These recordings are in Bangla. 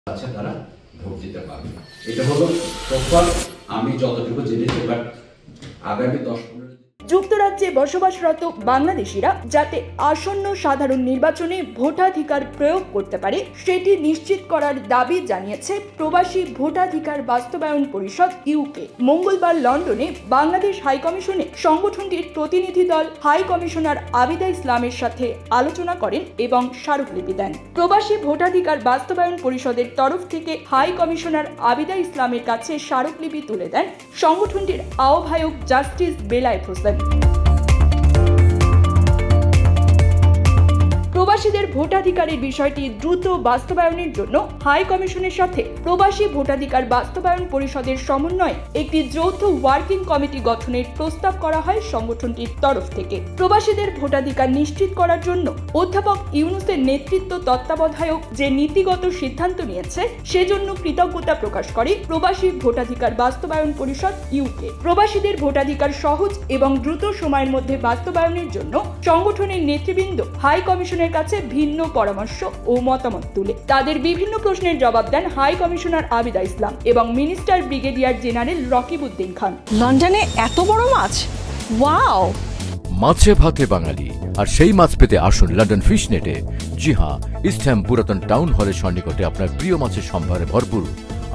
আছে তারা ভোট দিতে পারবে। এটা হলো প্রপার আমি যতটুকু জেনেছি, বাট আগামী 10-15 যুক্তরাজ্যে বসবাসরত বাংলাদেশিরা যাতে আসন্ন সাধারণ নির্বাচনে ভোটাধিকার প্রয়োগ করতে পারে সেটি নিশ্চিত করার দাবি জানিয়েছে প্রবাসী ভোটাধিকার বাস্তবায়ন পরিষদ ইউকে। মঙ্গলবার লন্ডনে বাংলাদেশ হাইকমিশনে সংগঠনটির প্রতিনিধি দল হাই কমিশনার আবিদা ইসলামের সাথে আলোচনা করেন এবং স্মারকলিপি দেন। প্রবাসী ভোটাধিকার বাস্তবায়ন পরিষদের তরফ থেকে হাই কমিশনার আবিদা ইসলামের কাছে স্মারকলিপি তুলে দেন সংগঠনটির আহ্বায়ক জাস্টিস বেলায়েত হোসেন। প্রবাসীদের ভোটাধিকারের বিষয়টি দ্রুত বাস্তবায়নের জন্য হাই কমিশনের সাথে প্রবাসী ভোটাধিকার বাস্তবায়ন পরিষদের সমন্বয়ে একটি যৌথ ওয়ার্কিং কমিটি গঠনের প্রস্তাব করা হয় সংগঠনটির তরফ থেকে। প্রবাসীদের ভোটাধিকার নিশ্চিত করার জন্য অধ্যাপক ইউনুসের নেতৃত্ব তত্ত্বাবধায়ক যে নীতিগত সিদ্ধান্ত নিয়েছে সেজন্য কৃতজ্ঞতা প্রকাশ করে প্রবাসী ভোটাধিকার বাস্তবায়ন পরিষদ ইউকে। প্রবাসীদের ভোটাধিকার সহজ এবং দ্রুত সময়ের মধ্যে বাস্তবায়নের জন্য সংগঠনের নেতৃবৃন্দ হাই কমিশনের কাছে ভিন্ন পরামর্শ ও মতামত তুলে তাদের বিভিন্ন প্রশ্নের জবাব দেন হাই কমিশনার আবিদা ইসলাম এবং মিনিস্টার ব্রিগেডিয়ার জেনারেল রকিবউদ্দিন খান। লন্ডনে এত বড় মাছ, ওয়াও! মাছে ভাতে বাঙালি, আর সেই মাছ পেতে আসুন লন্ডন ফিশ নেটে। জি হ্যাঁ, ইস্ট হ্যাম পুরাতন টাউন হলের সন্নিকটে আপনার প্রিয় মাছের সম্ভারে ভরপুর।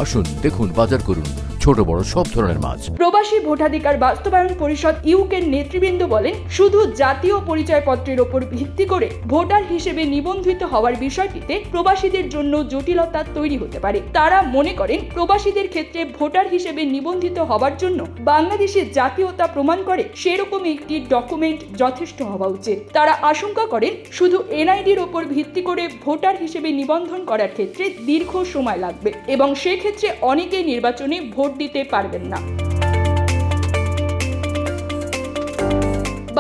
আসুন, দেখুন, বাজার করুন ছোট বড় সব ধরনের মাছ। প্রবাসী ভোটাধিকার বাস্তবায়ন পরিষদ ইউকের নেতৃবৃন্দ বলেন, শুধু জাতীয় পরিচয়পত্রের ওপর ভিত্তি করে ভোটার হিসেবে নিবন্ধিত হওয়ার বিষয়টিতে প্রবাসীদের জন্য জটিলতা তৈরি হতে পারে। তারা মনে করেন প্রবাসীদের ক্ষেত্রে ভোটার হিসেবে নিবন্ধিত হওয়ার জন্য বাংলাদেশের জাতীয়তা প্রমাণ করে সেরকম একটি ডকুমেন্ট যথেষ্ট হওয়া উচিত। তারা আশঙ্কা করেন শুধু এনআইডির ওপর ভিত্তি করে ভোটার হিসেবে নিবন্ধন করার ক্ষেত্রে দীর্ঘ সময় লাগবে এবং সেক্ষেত্রে অনেকেই নির্বাচনে ভোট দিতে পারবেন না।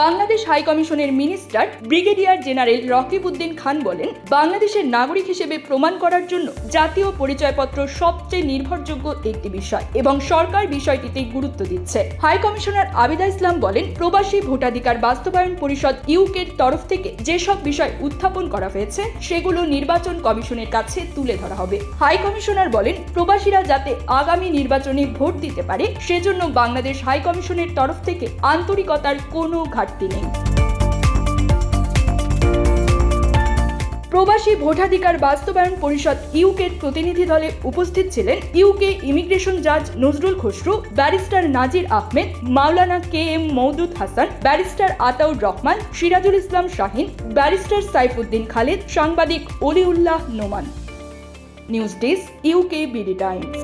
বাংলাদেশ হাই কমিশনের মিনিস্টার ব্রিগেডিয়ার জেনারেল রকিবউদ্দিন খান বলেন, বাংলাদেশের নাগরিক হিসেবে প্রমাণ করার জন্য জাতীয় পরিচয়পত্র সবচেয়ে নির্ভরযোগ্য একটি বিষয় এবং সরকার বিষয়টিতে গুরুত্ব দিচ্ছে। হাই কমিশনার আবিদা ইসলাম বলেন, প্রবাসী ভোটাধিকার বাস্তবায়ন পরিষদ ইউকের তরফ থেকে যেসব বিষয় উত্থাপন করা হয়েছে সেগুলো নির্বাচন কমিশনের কাছে তুলে ধরা হবে। হাই কমিশনার বলেন, প্রবাসীরা যাতে আগামী নির্বাচনে ভোট দিতে পারে সেজন্য বাংলাদেশ হাই কমিশনের তরফ থেকে আন্তরিকতার কোনো ঘাটতি নেই। প্রবাসী ভোটাধিকার বাস্তবায়ন পরিষদ ইউকের প্রতিনিধি দলে উপস্থিত ছিলেন ইউকে ইমিগ্রেশন জাজ নজরুল খসরু, ব্যারিস্টার নাজির আহমেদ, মাওলানা KM Moudud Hasan, barrister Ataur Rahman, Sirajul Islam Shahin, barrister Saifuddin Khaled, সাংবাদিক Waliullah Noman. News desk, UK BD Times.